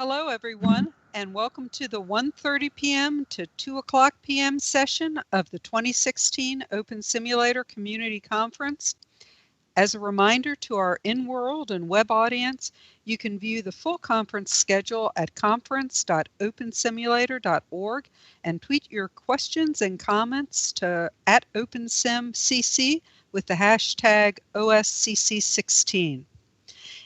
Hello, everyone, and welcome to the 1:30 p.m. to 2 p.m. session of the 2016 Open Simulator Community Conference. As a reminder to our in-world and web audience, you can view the full conference schedule at conference.opensimulator.org and tweet your questions and comments to @OpenSimCC with the hashtag OSCC16.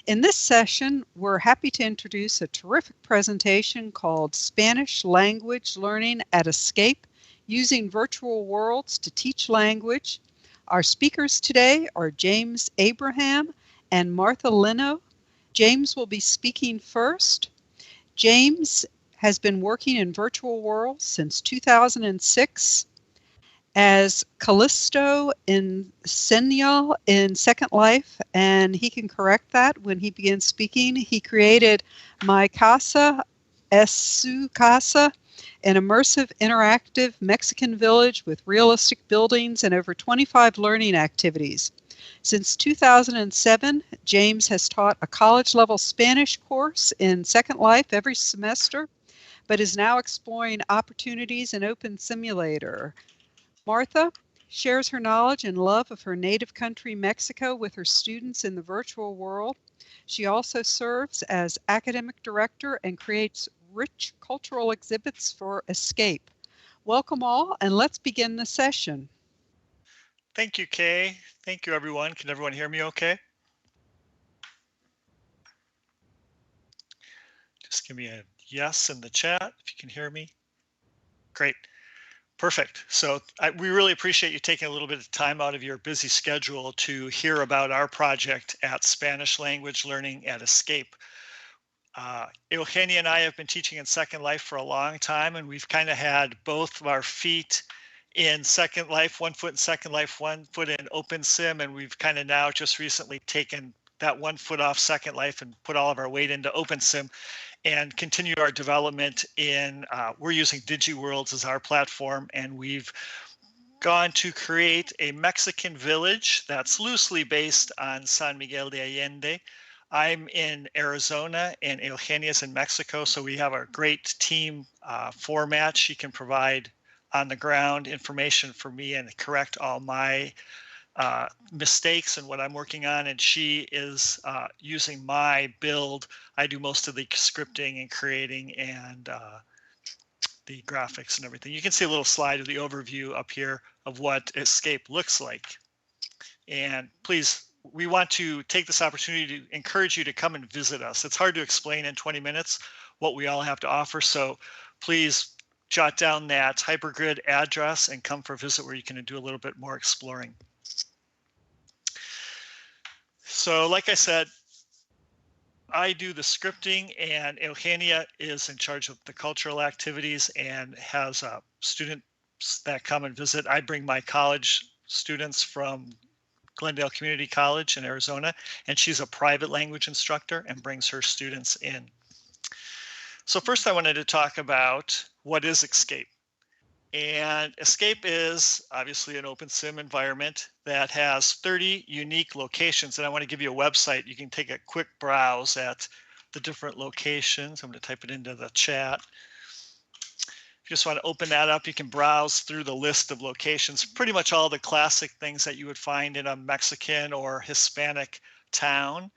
In this session, we're happy to introduce a terrific presentation called Spanish Language Learning at Escape, Using Virtual Worlds to Teach Language. Our speakers today are James Abraham and Martha Lino. James will be speaking first. James has been working in virtual worlds since 2006. As Callisto in Senyal in Second Life, and he can correct that when he begins speaking. He created My Casa es Su Casa, an immersive, interactive Mexican village with realistic buildings and over 25 learning activities. Since 2007, James has taught a college-level Spanish course in Second Life every semester, but is now exploring opportunities in Open Simulator. Martha shares her knowledge and love of her native country, Mexico, with her students in the virtual world. She also serves as academic director and creates rich cultural exhibits for Escape. Welcome all, and let's begin the session. Thank you, Kay. Thank you, everyone. Can everyone hear me okay? Just give me a yes in the chat if you can hear me. Great. Perfect. So we really appreciate you taking a little bit of time out of your busy schedule to hear about our project at Spanish Language Learning at Escape. Ugenia and I have been teaching in Second Life for a long time, and we've kind of had both of our feet in Second Life, 1 foot in Second Life, 1 foot in Open Sim, and we've kind of now just recently taken that 1 foot off Second Life and put all of our weight into Open Sim and continue our development in, we're using DigiWorlds as our platform, and we've gone to create a Mexican village that's loosely based on San Miguel de Allende. I'm in Arizona and Eugenia's in Mexico, so we have a great team format. She can provide on the ground information for me and correct all my mistakes and what I'm working on, and she is using my build. I do most of the scripting and creating and the graphics and everything. You can see a little slide of the overview up here of what Escape looks like. And please, we want to take this opportunity to encourage you to come and visit us. It's hard to explain in 20 minutes what we all have to offer, so please jot down that hypergrid address and come for a visit where you can do a little bit more exploring. So like I said, I do the scripting, and Eugenia is in charge of the cultural activities and has students that come and visit. I bring my college students from Glendale Community College in Arizona, and she's a private language instructor and brings her students in. So first I wanted to talk about what is Escape. And Escape is obviously an open sim environment that has 30 unique locations. And I want to give you a website. You can take a quick browse at the different locations. I'm going to type it into the chat. If you just want to open that up, you can browse through the list of locations, pretty much all the classic things that you would find in a Mexican or Hispanic town.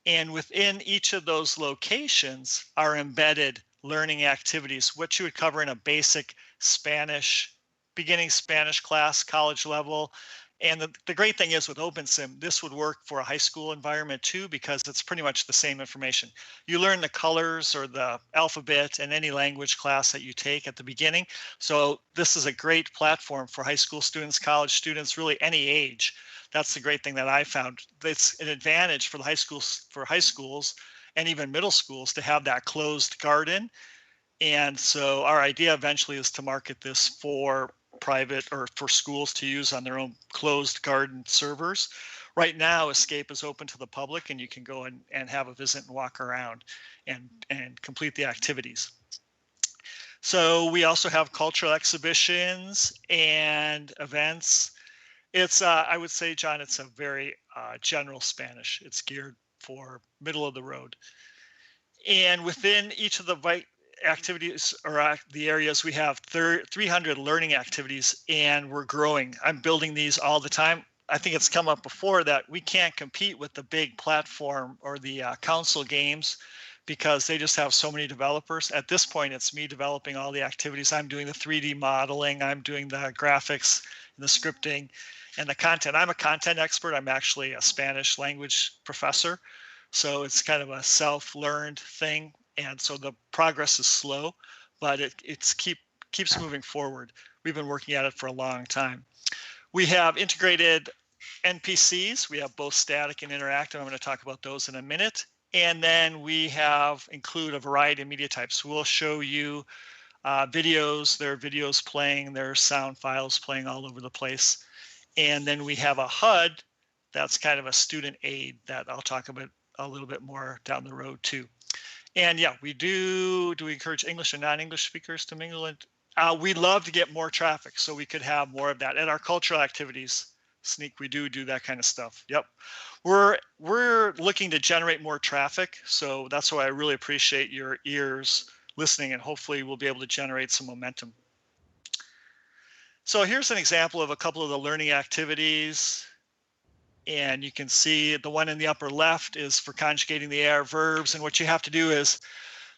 And within each of those locations are embedded learning activities, what you would cover in a basic Spanish, beginning Spanish class, college level. And the great thing is with OpenSim, this would work for a high school environment too, because it's pretty much the same information. You learn the colors or the alphabet in any language class that you take at the beginning. So this is a great platform for high school students, college students, really any age. That's the great thing that I found. It's an advantage for the high schools and even middle schools to have that closed garden. And so our idea eventually is to market this for private or for schools to use on their own closed garden servers. Right now, Escape is open to the public, and you can go and have a visit and walk around and complete the activities. So we also have cultural exhibitions and events. It's, I would say, John, it's a very general Spanish. It's geared for middle of the road. And within each of the activities or the areas, we have 300 learning activities, and we're growing. I'm building these all the time. I think it's come up before that we can't compete with the big platform or the console games because they just have so many developers. At this point, it's me developing all the activities. I'm doing the 3D modeling, I'm doing the graphics and the scripting and the content. I'm a content expert. I'm actually a Spanish language professor. So it's kind of a self-learned thing. And so the progress is slow, but it keeps moving forward. We've been working at it for a long time. We have integrated NPCs. We have both static and interactive. I'm going to talk about those in a minute. And then we have include a variety of media types. We'll show you videos. There are videos playing. There are sound files playing all over the place. And then we have a HUD that's kind of a student aid that I'll talk about a little bit more down the road too. And yeah, we encourage English and non-English speakers to mingle. And we'd love to get more traffic so we could have more of that at our cultural activities. Sneak, we do that kind of stuff. Yep. We're looking to generate more traffic. So that's why I really appreciate your ears listening, and hopefully we'll be able to generate some momentum. So here's an example of a couple of the learning activities. And you can see the one in the upper left is for conjugating the AR verbs. And what you have to do is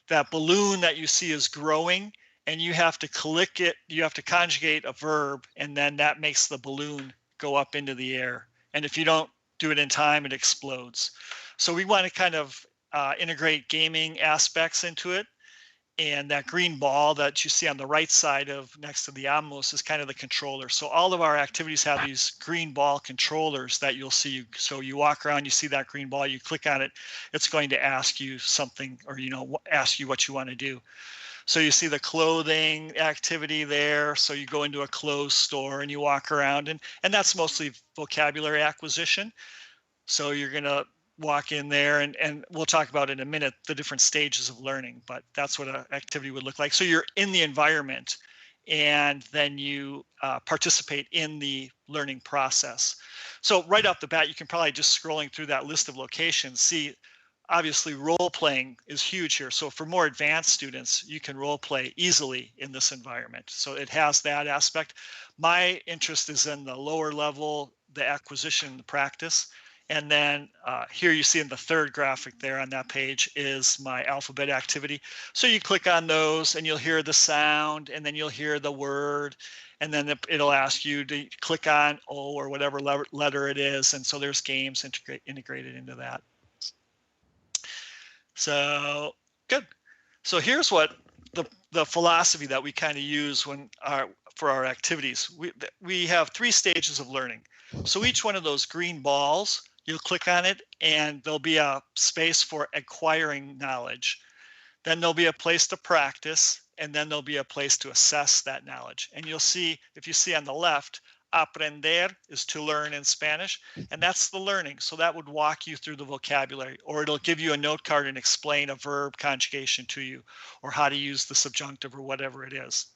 that balloon that you see is growing, and you have to click it. You have to conjugate a verb, and then that makes the balloon go up into the air. And if you don't do it in time, it explodes. So we want to kind of integrate gaming aspects into it. And that green ball that you see on the right side of next to the Amos is kind of the controller. So all of our activities have these green ball controllers that you'll see. So you walk around, you see that green ball, you click on it, it's going to ask you something, or ask you what you want to do. So you see the clothing activity there. So you go into a clothes store and you walk around, and that's mostly vocabulary acquisition. So you're going to walk in there, and we'll talk about in a minute the different stages of learning, but that's what an activity would look like. So you're in the environment, and then you participate in the learning process. So right off the bat, you can probably just scrolling through that list of locations see, obviously role playing is huge here. So for more advanced students, you can role play easily in this environment. So it has that aspect. My interest is in the lower level, the acquisition, the practice. And then here you see in the third graphic there on that page is my alphabet activity. So you click on those and you'll hear the sound, and then you'll hear the word, and then it'll ask you to click on O or whatever letter it is. And so there's games integrated into that. So good. So here's what the philosophy that we kind of use for our activities. We have 3 stages of learning. So each one of those green balls, you'll click on it, and there'll be a space for acquiring knowledge. Then there'll be a place to practice, and then there'll be a place to assess that knowledge. And you'll see, if you see on the left, aprender is to learn in Spanish, and that's the learning. So that would walk you through the vocabulary, or it'll give you a note card and explain a verb conjugation to you, or how to use the subjunctive or whatever it is.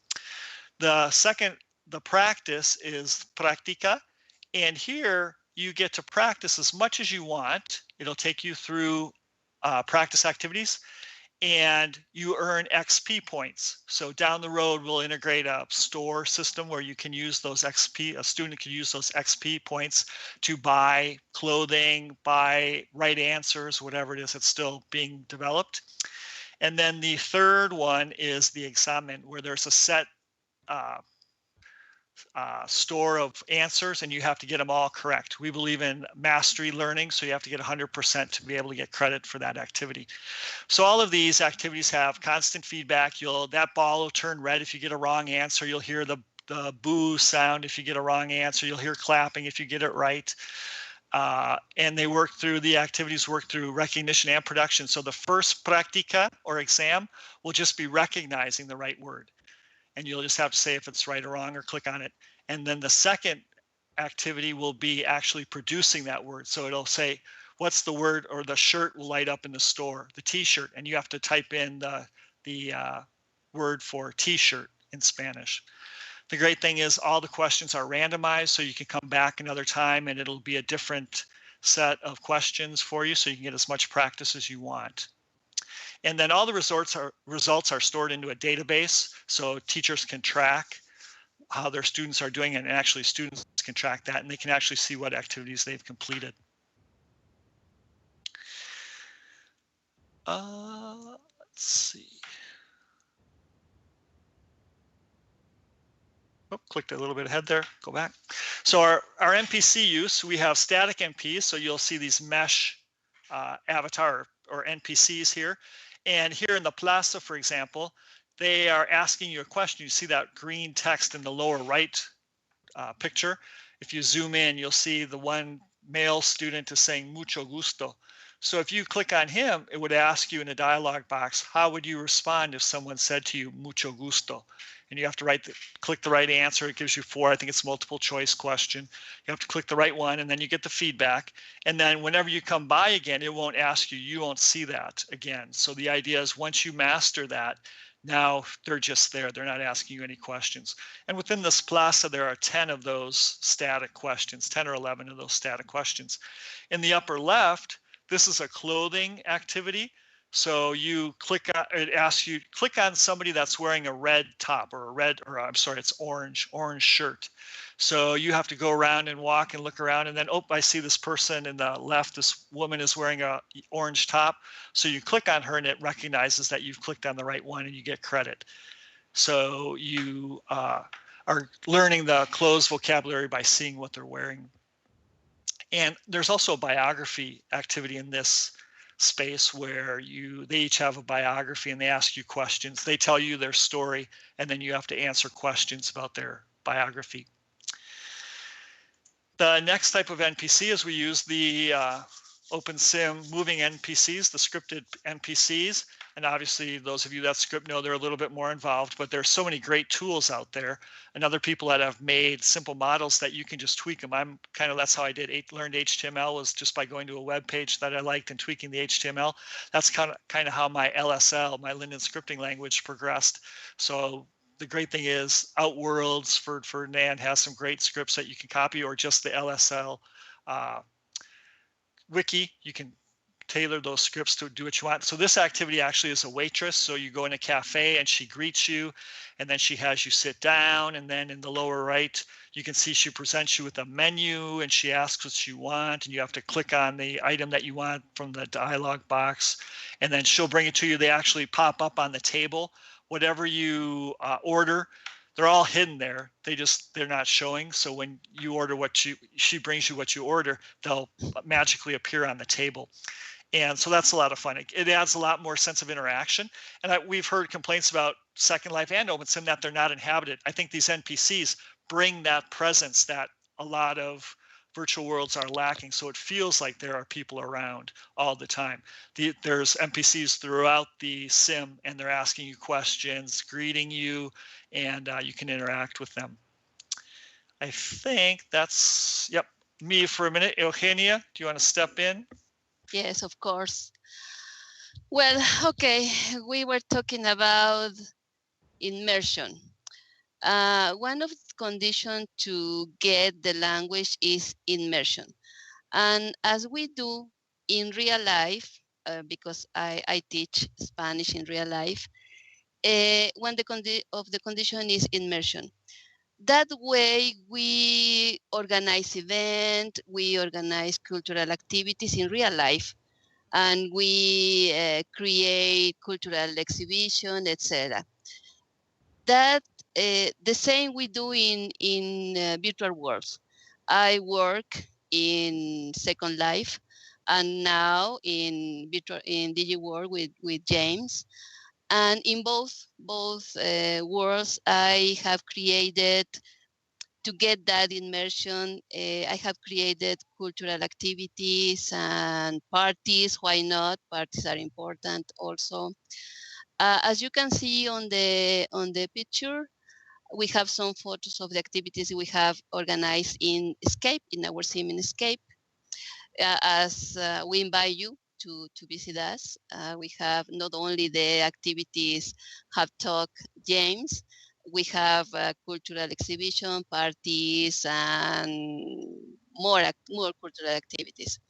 The second, the practice, is practica, and here you get to practice as much as you want. It'll take you through practice activities, and you earn XP points. So down the road, we'll integrate a store system where you can use those XP, a student can use those XP points to buy clothing, buy right answers, whatever it is that's still being developed. And then the third one is the examen, where there's a set store of answers, and you have to get them all correct. We believe in mastery learning, so you have to get 100% to be able to get credit for that activity. So all of these activities have constant feedback. That ball will turn red if you get a wrong answer. You'll hear the boo sound if you get a wrong answer. You'll hear clapping if you get it right. And the activities work through recognition and production. So the first practica or exam will just be recognizing the right word, and you'll just have to say if it's right or wrong or click on it. And then the second activity will be actually producing that word. So it'll say, what's the word, or the shirt will light up in the store, the t-shirt, and you have to type in the word for t-shirt in Spanish. The great thing is all the questions are randomized, so you can come back another time and it'll be a different set of questions for you, so you can get as much practice as you want. And then all the results are stored into a database, so teachers can track how their students are doing, and actually students can track that, and they can actually see what activities they've completed. Let's see. Oh, clicked a little bit ahead there, go back. So our NPC use, we have static NPs, so you'll see these mesh avatar or NPCs here. And here in the Plaza, for example, they are asking you a question. You see that green text in the lower right picture. If you zoom in, you'll see the one male student is saying mucho gusto. So if you click on him, it would ask you in a dialog box, how would you respond if someone said to you mucho gusto? And you have to click the right answer. It gives you 4. I think it's a multiple choice question. You have to click the right one, and then you get the feedback. And then whenever you come by again, it won't ask you. You won't see that again. So the idea is once you master that, now they're just there. They're not asking you any questions. And within this Plaza, there are 10 of those static questions, 10 or 11 of those static questions. In the upper left, this is a clothing activity. So you click on, it asks you, click on somebody that's wearing a red top or it's orange shirt. So you have to go around and walk and look around, and then, oh, I see this person in the left, this woman is wearing a orange top. So you click on her and it recognizes that you've clicked on the right one and you get credit. So you are learning the clothes vocabulary by seeing what they're wearing. And there's also a biography activity in this space where they each have a biography and they ask you questions. They tell you their story, and then you have to answer questions about their biography. The next type of NPC is we use the OpenSim moving NPCs, the scripted NPCs. And obviously, those of you that script know they're a little bit more involved, but there's so many great tools out there and other people that have made simple models that you can just tweak them. That's how I learned HTML, was just by going to a web page that I liked and tweaking the HTML. That's kind of how my LSL, my Linden scripting language, progressed. So the great thing is Outworlds for NAND has some great scripts that you can copy, or just the LSL wiki. You can tailor those scripts to do what you want. So this activity actually is a waitress. So you go in a cafe and she greets you, and then she has you sit down, and then in the lower right, you can see she presents you with a menu and she asks what you want, and you have to click on the item that you want from the dialog box, and then she'll bring it to you. They actually pop up on the table. Whatever you order, they're all hidden there. They're not showing. So when you order she brings you what you order, they'll magically appear on the table. And so that's a lot of fun. It adds a lot more sense of interaction. And we've heard complaints about Second Life and OpenSim that they're not inhabited. I think these NPCs bring that presence that a lot of virtual worlds are lacking. So it feels like there are people around all the time. There's NPCs throughout the sim, and they're asking you questions, greeting you, and you can interact with them. I think that's, yep, me for a minute. Eugenia, do you want to step in? Yes, of course. Well, okay, we were talking about immersion. One of the conditions to get the language is immersion. And as we do in real life, because I teach Spanish in real life, one of the condition is immersion. That way we organize events, we organize cultural activities in real life, and we create cultural exhibition, etc. That the same we do in virtual worlds. I work in Second Life, and now in DigiWorld with James. And in both worlds, I have created, to get that immersion, I have created cultural activities and parties. Why not? Parties are important also. As you can see on the picture, we have some photos of the activities we have organized in Escape, in our sim in Escape. As we invite you to visit us. We have not only the activities have talked James, we have cultural exhibition, parties, and more cultural activities.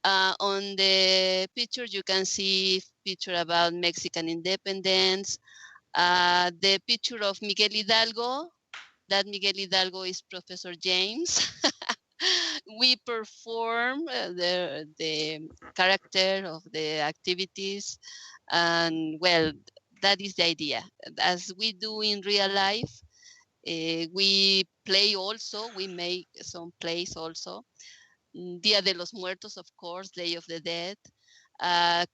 On the picture, you can see picture about Mexican independence. The picture of Miguel Hidalgo. That Miguel Hidalgo is Professor James. We perform the character of the activities, and well, that is the idea. As we do in real life, we play also, we make some plays also. Dia de los Muertos, of course, Day of the Dead.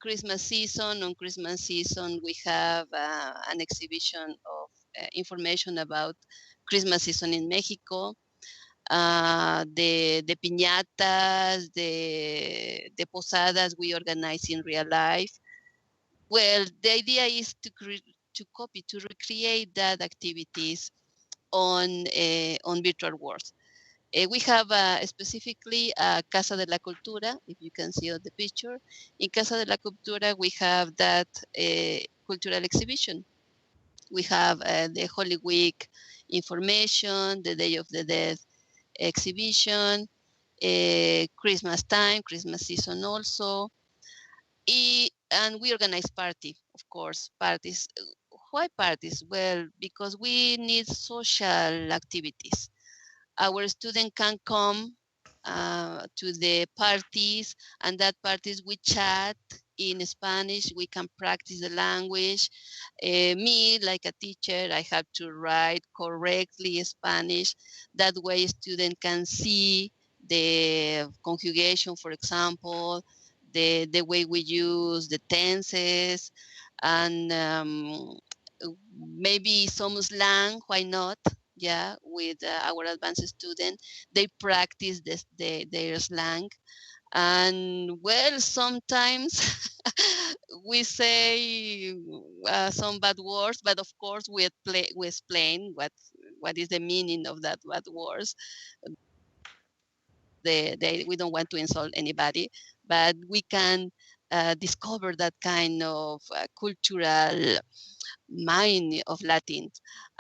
Christmas season, on Christmas season, we have an exhibition of information about Christmas season in Mexico. The piñatas, the posadas we organize in real life. Well, the idea is to recreate that activities on virtual worlds. We have specifically Casa de la Cultura, if you can see on the picture. In Casa de la Cultura, we have that cultural exhibition. We have the Holy Week information, the Day of the Dead exhibition, Christmas time, Christmas season also. And we organize party, of course, parties. Why parties? Well, because we need social activities. Our student can come to the parties, and that parties we chat in Spanish. We can practice the language. Me, like a teacher, I have to write correctly Spanish. That way, student can see the conjugation, for example, the way we use the tenses, and maybe some slang. Why not? Yeah, with our advanced student, they practice their slang. And well, sometimes we say some bad words, but of course we explain what is the meaning of that bad words. We don't want to insult anybody, but we can discover that kind of cultural mind of Latin.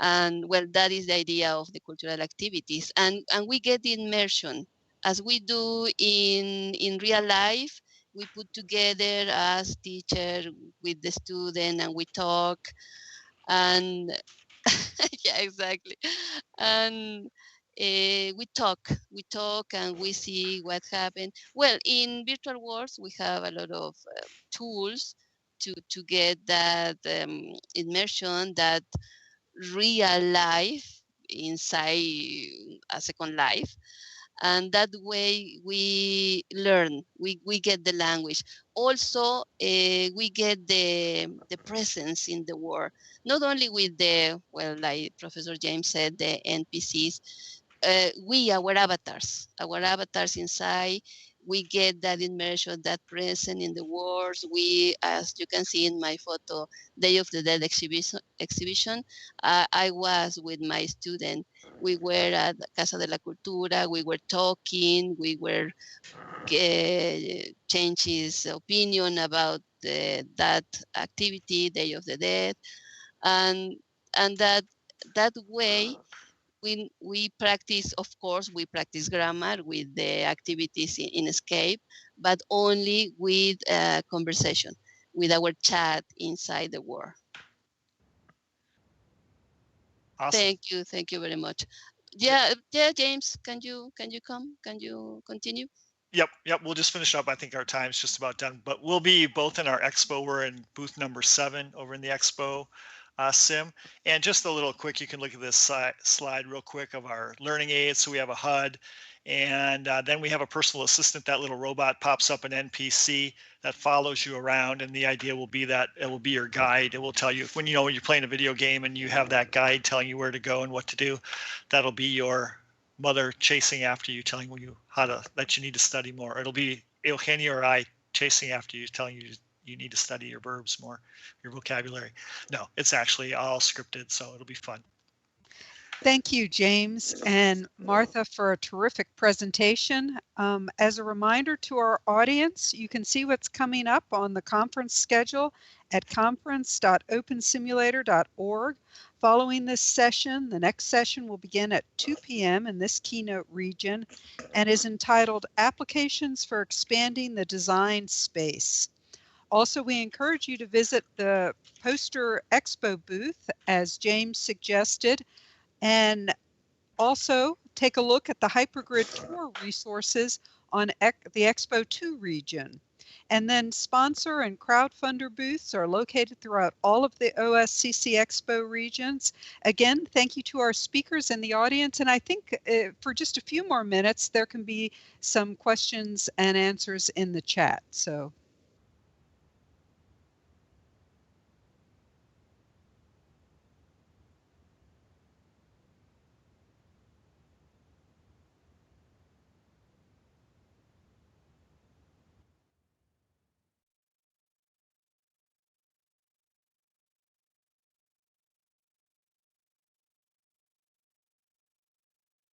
And well, that is the idea of the cultural activities. And we get the immersion as we do in real life. We put together as teacher with the student, and we talk, and yeah, exactly. And we talk, and we see what happened. Well, in virtual worlds, we have a lot of tools to get that immersion, that real life inside a second life. And that way we learn, we get the language. Also, we get the presence in the world, not only with the, well, like Professor James said, the NPCs. Our avatars inside, we get that immersion, that present in the world. We, as you can see in my photo, Day of the Dead exhibition, I was with my student. We were at Casa de la Cultura, we were talking, we were changing his opinion about that activity, Day of the Dead. And that way, we practice, of course, we practice grammar with the activities in Escape, but only with conversation, with our chat inside the world. Awesome. Thank you very much. Yeah, James, can you come? Can you continue? Yep. We'll just finish up. I think our time's just about done, but we'll be both in our expo. We're in booth number 7 over in the expo sim. And just a little quick, you can look at this slide real quick of our learning aids. So we have a HUD, and then we have a personal assistant. That little robot pops up, an NPC that follows you around. And the idea will be that it will be your guide. It will tell you when you're playing a video game and you have that guide telling you where to go and what to do. That'll be your mother chasing after you, telling you that you need to study more. It'll be Eugenia or I chasing after you, telling you need to study your verbs more, your vocabulary. No, it's actually all scripted, so it'll be fun. Thank you, James and Martha, for a terrific presentation. As a reminder to our audience, you can see what's coming up on the conference schedule at conference.opensimulator.org. Following this session, the next session will begin at 2 p.m. in this keynote region and is entitled Applications for Expanding the Design Space. Also, we encourage you to visit the Poster Expo booth, as James suggested, and also take a look at the Hypergrid Tour resources on the Expo 2 region. And then sponsor and crowdfunder booths are located throughout all of the OSCC Expo regions. Again, thank you to our speakers in the audience. And I think for just a few more minutes, there can be some questions and answers in the chat. So